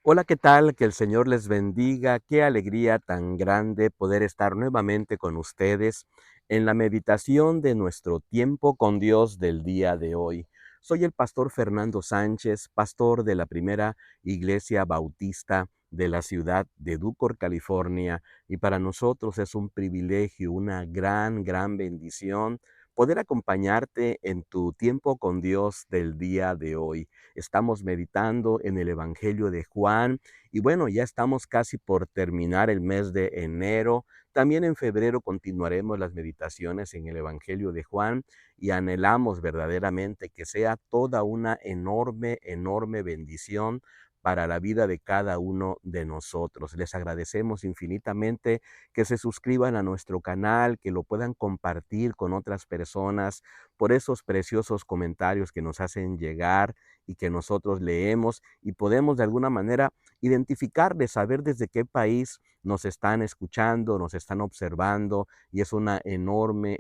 Hola, ¿qué tal? Que el Señor les bendiga. Qué alegría tan grande poder estar nuevamente con ustedes en la meditación de nuestro tiempo con Dios del día de hoy. Soy el pastor Fernando Sánchez, pastor de la primera iglesia bautista de la ciudad de Ducor, California, y para nosotros es un privilegio, una gran bendición poder acompañarte en tu tiempo con Dios del día de hoy. Estamos meditando en el Evangelio de Juan y bueno, ya estamos casi por terminar el mes de enero. También en febrero continuaremos las meditaciones en el Evangelio de Juan y anhelamos verdaderamente que sea toda una enorme bendición para la vida de cada uno de nosotros. Les agradecemos infinitamente que se suscriban a nuestro canal, que lo puedan compartir con otras personas por esos preciosos comentarios que nos hacen llegar y que nosotros leemos y podemos de alguna manera identificar, de saber desde qué país nos están escuchando, nos están observando, y es una enorme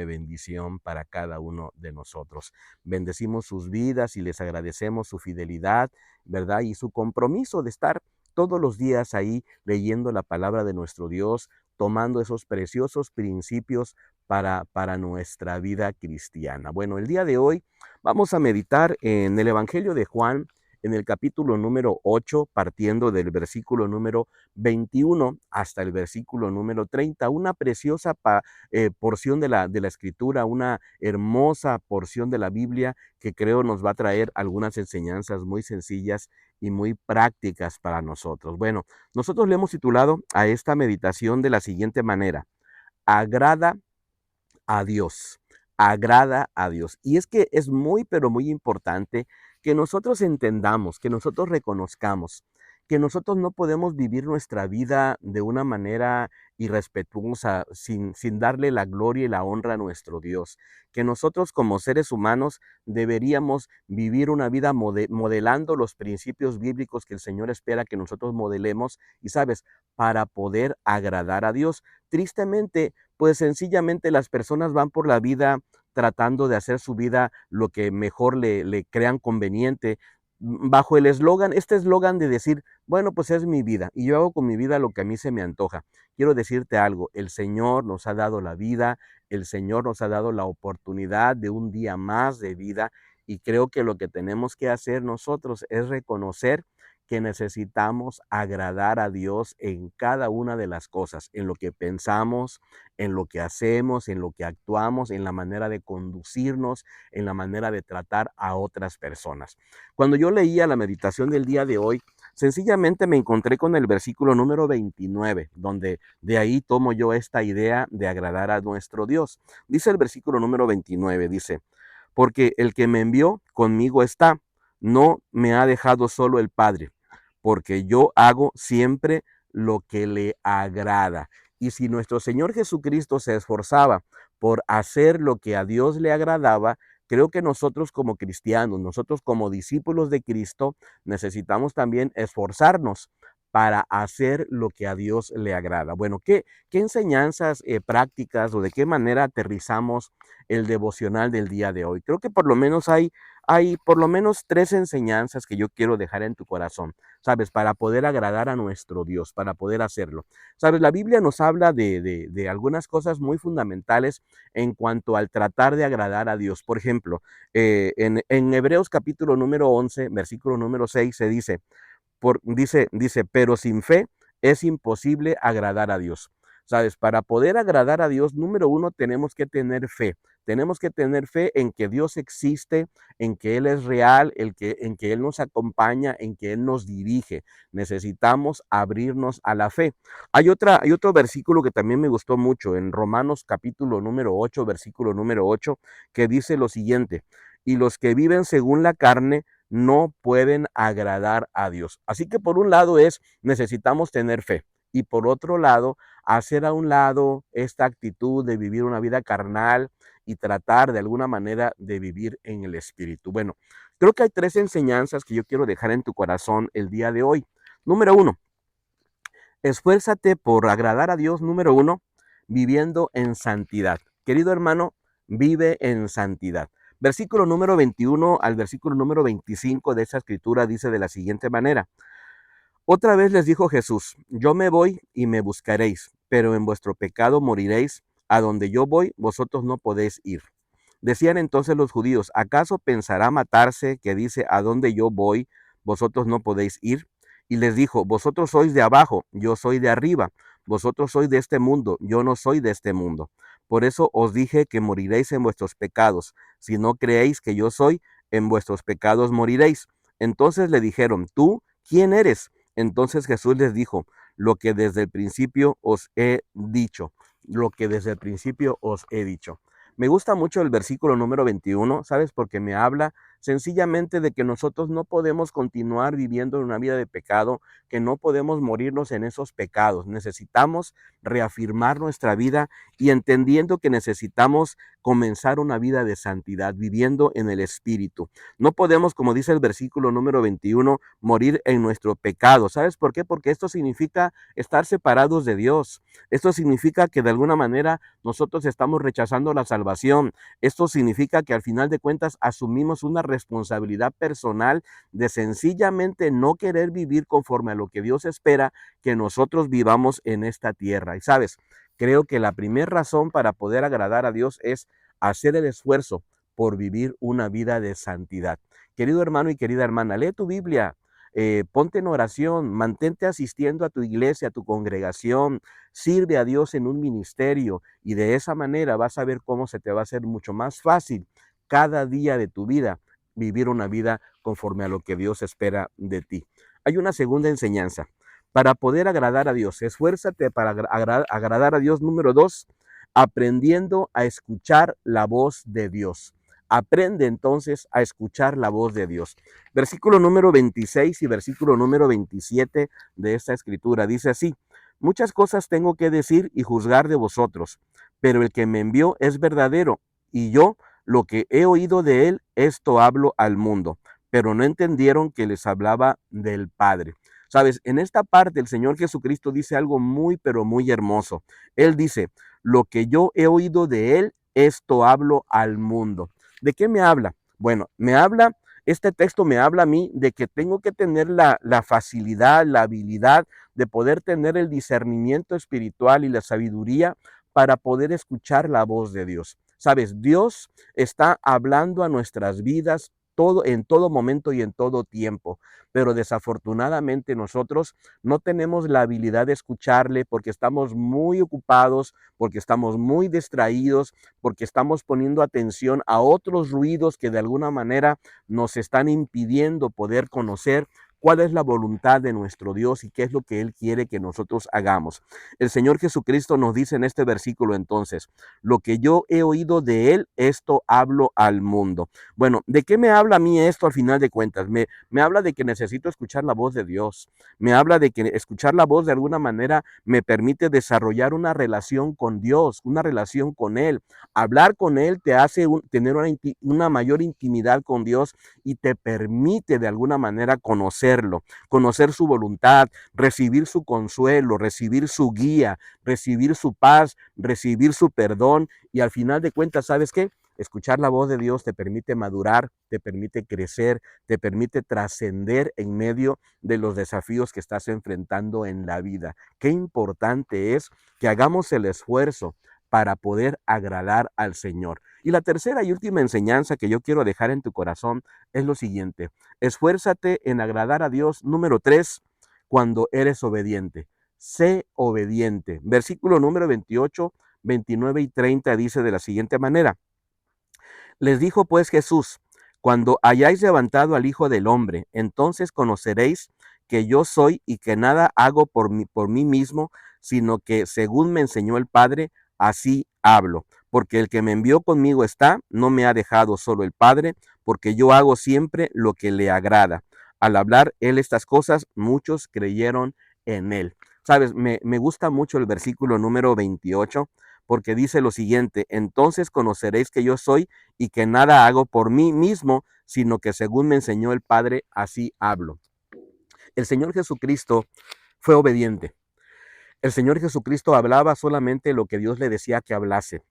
bendición para cada uno de nosotros. Bendecimos sus vidas y les agradecemos su fidelidad, ¿verdad? Y su compromiso de estar todos los días ahí leyendo la palabra de nuestro Dios, tomando esos preciosos principios para nuestra vida cristiana. Bueno, el día de hoy vamos a meditar en el Evangelio de Juan, en el capítulo número 8, partiendo del versículo número 21 hasta el versículo número 30, una preciosa porción de la escritura, una hermosa porción de la Biblia que creo nos va a traer algunas enseñanzas muy sencillas y muy prácticas para nosotros. Bueno, nosotros le hemos titulado a esta meditación de la siguiente manera: agrada a Dios, agrada a Dios. Y es que es muy, pero muy importante que nosotros entendamos, que nosotros reconozcamos que nosotros no podemos vivir nuestra vida de una manera irrespetuosa, sin darle la gloria y la honra a nuestro Dios. Que nosotros como seres humanos deberíamos vivir una vida modelando los principios bíblicos que el Señor espera que nosotros modelemos, y sabes, para poder agradar a Dios. Tristemente, pues sencillamente las personas van por la vida tratando de hacer su vida lo que mejor le crean conveniente, bajo el eslogan, este eslogan de decir, bueno, pues es mi vida y yo hago con mi vida lo que a mí se me antoja. Quiero decirte algo: el Señor nos ha dado la vida, el Señor nos ha dado la oportunidad de un día más de vida, y creo que lo que tenemos que hacer nosotros es reconocer que necesitamos agradar a Dios en cada una de las cosas, en lo que pensamos, en lo que hacemos, en lo que actuamos, en la manera de conducirnos, en la manera de tratar a otras personas. Cuando yo leía la meditación del día de hoy, sencillamente me encontré con el versículo número 29, donde de ahí tomo yo esta idea de agradar a nuestro Dios. Dice el versículo número 29, dice: porque el que me envió conmigo está, no me ha dejado solo el Padre, porque yo hago siempre lo que le agrada. Y si nuestro Señor Jesucristo se esforzaba por hacer lo que a Dios le agradaba, creo que nosotros como cristianos, nosotros como discípulos de Cristo, necesitamos también esforzarnos para hacer lo que a Dios le agrada. Bueno, ¿qué enseñanzas prácticas o de qué manera aterrizamos el devocional del día de hoy? Creo que por lo menos hay por lo menos tres enseñanzas que yo quiero dejar en tu corazón, ¿sabes? Para poder agradar a nuestro Dios, para poder hacerlo. ¿Sabes? La Biblia nos habla de algunas cosas muy fundamentales en cuanto al tratar de agradar a Dios. Por ejemplo, en Hebreos capítulo número 11, versículo número 6, se dice, dice, pero sin fe es imposible agradar a Dios. ¿Sabes? Para poder agradar a Dios, número uno, tenemos que tener fe. Tenemos que tener fe en que Dios existe, en que Él es real, en que Él nos acompaña, en que Él nos dirige. Necesitamos abrirnos a la fe. Hay otro versículo que también me gustó mucho, en Romanos capítulo número 8, versículo número 8, que dice lo siguiente: y los que viven según la carne no pueden agradar a Dios. Así que por un lado necesitamos tener fe, y por otro lado, hacer a un lado esta actitud de vivir una vida carnal y tratar de alguna manera de vivir en el Espíritu. Bueno, creo que hay tres enseñanzas que yo quiero dejar en tu corazón el día de hoy. Número uno, esfuérzate por agradar a Dios, número uno, viviendo en santidad. Querido hermano, vive en santidad. Versículo número 21 al versículo número 25 de esa escritura dice de la siguiente manera: Otra vez les dijo Jesús, yo me voy y me buscaréis, pero en vuestro pecado moriréis. A donde yo voy, vosotros no podéis ir. Decían entonces los judíos, ¿acaso pensará matarse que dice, a donde yo voy, vosotros no podéis ir? Y les dijo, vosotros sois de abajo, yo soy de arriba, vosotros sois de este mundo, yo no soy de este mundo. Por eso os dije que moriréis en vuestros pecados. Si no creéis que yo soy, en vuestros pecados moriréis. Entonces le dijeron, ¿tú quién eres? Entonces Jesús les dijo, lo que desde el principio os he dicho, lo que desde el principio os he dicho. Me gusta mucho el versículo número 21, ¿sabes? Porque me habla sencillamente de que nosotros no podemos continuar viviendo en una vida de pecado, que no podemos morirnos en esos pecados. Necesitamos reafirmar nuestra vida y entendiendo que necesitamos comenzar una vida de santidad, viviendo en el Espíritu. No podemos, como dice el versículo número 21, morir en nuestro pecado. ¿Sabes por qué? Porque esto significa estar separados de Dios. Esto significa que de alguna manera nosotros estamos rechazando la salvación. Esto significa que al final de cuentas asumimos una responsabilidad personal de sencillamente no querer vivir conforme a lo que Dios espera que nosotros vivamos en esta tierra. Y sabes, creo que la primera razón para poder agradar a Dios es hacer el esfuerzo por vivir una vida de santidad. Querido hermano y querida hermana, lee tu Biblia, ponte en oración, mantente asistiendo a tu iglesia, a tu congregación, sirve a Dios en un ministerio y de esa manera vas a ver cómo se te va a hacer mucho más fácil cada día de tu vida vivir una vida conforme a lo que Dios espera de ti. Hay una segunda enseñanza. Para poder agradar a Dios, esfuérzate para agradar a Dios. Número 2, aprendiendo a escuchar la voz de Dios. Aprende entonces a escuchar la voz de Dios. Versículo número 26 y versículo número 27 de esta escritura dice así: muchas cosas tengo que decir y juzgar de vosotros, pero el que me envió es verdadero, y yo lo que he oído de él, esto hablo al mundo. Pero no entendieron que les hablaba del Padre. Sabes, en esta parte el Señor Jesucristo dice algo muy, pero muy hermoso. Él dice, lo que yo he oído de él, esto hablo al mundo. ¿De qué me habla? Bueno, este texto me habla a mí de que tengo que tener la facilidad, la habilidad de poder tener el discernimiento espiritual y la sabiduría para poder escuchar la voz de Dios. Sabes, Dios está hablando a nuestras vidas en todo momento y en todo tiempo, pero desafortunadamente nosotros no tenemos la habilidad de escucharle porque estamos muy ocupados, porque estamos muy distraídos, porque estamos poniendo atención a otros ruidos que de alguna manera nos están impidiendo poder conocer cuál es la voluntad de nuestro Dios y qué es lo que Él quiere que nosotros hagamos. El Señor Jesucristo nos dice en este versículo entonces, lo que yo he oído de Él, esto hablo al mundo. Bueno, ¿de qué me habla a mí esto al final de cuentas? Me habla de que necesito escuchar la voz de Dios. Me habla de que escuchar la voz de alguna manera me permite desarrollar una relación con Dios, una relación con Él. Hablar con Él te hace tener una mayor intimidad con Dios y te permite de alguna manera conocerlo, conocer su voluntad, recibir su consuelo, recibir su guía, recibir su paz, recibir su perdón y al final de cuentas, ¿sabes qué? Escuchar la voz de Dios te permite madurar, te permite crecer, te permite trascender en medio de los desafíos que estás enfrentando en la vida. Qué importante es que hagamos el esfuerzo para poder agradar al Señor. Y la tercera y última enseñanza que yo quiero dejar en tu corazón es lo siguiente. Esfuérzate en agradar a Dios. Número 3, cuando eres obediente. Sé obediente. Versículo número 28, 29 y 30 dice de la siguiente manera. Les dijo pues Jesús, cuando hayáis levantado al Hijo del Hombre, entonces conoceréis que yo soy y que nada hago por mí mismo, sino que según me enseñó el Padre, así hablo. Porque el que me envió conmigo está, no me ha dejado solo el Padre, porque yo hago siempre lo que le agrada. Al hablar él estas cosas, muchos creyeron en él. Sabes, me gusta mucho el versículo número 28, porque dice lo siguiente, entonces conoceréis que yo soy y que nada hago por mí mismo, sino que según me enseñó el Padre, así hablo. El Señor Jesucristo fue obediente. El Señor Jesucristo hablaba solamente lo que Dios le decía que hablase.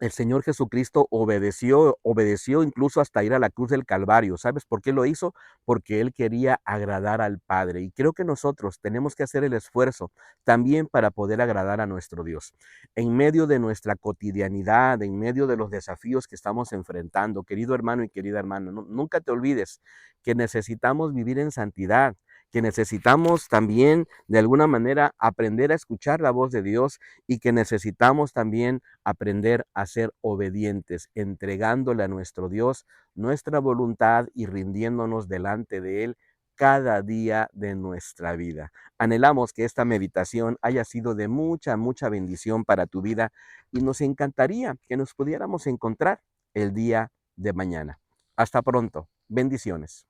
El Señor Jesucristo obedeció incluso hasta ir a la cruz del Calvario. ¿Sabes por qué lo hizo? Porque Él quería agradar al Padre. Y creo que nosotros tenemos que hacer el esfuerzo también para poder agradar a nuestro Dios. En medio de nuestra cotidianidad, en medio de los desafíos que estamos enfrentando, querido hermano y querida hermana, nunca te olvides que necesitamos vivir en santidad, que necesitamos también de alguna manera aprender a escuchar la voz de Dios y que necesitamos también aprender a ser obedientes, entregándole a nuestro Dios nuestra voluntad y rindiéndonos delante de Él cada día de nuestra vida. Anhelamos que esta meditación haya sido de mucha, mucha bendición para tu vida y nos encantaría que nos pudiéramos encontrar el día de mañana. Hasta pronto. Bendiciones.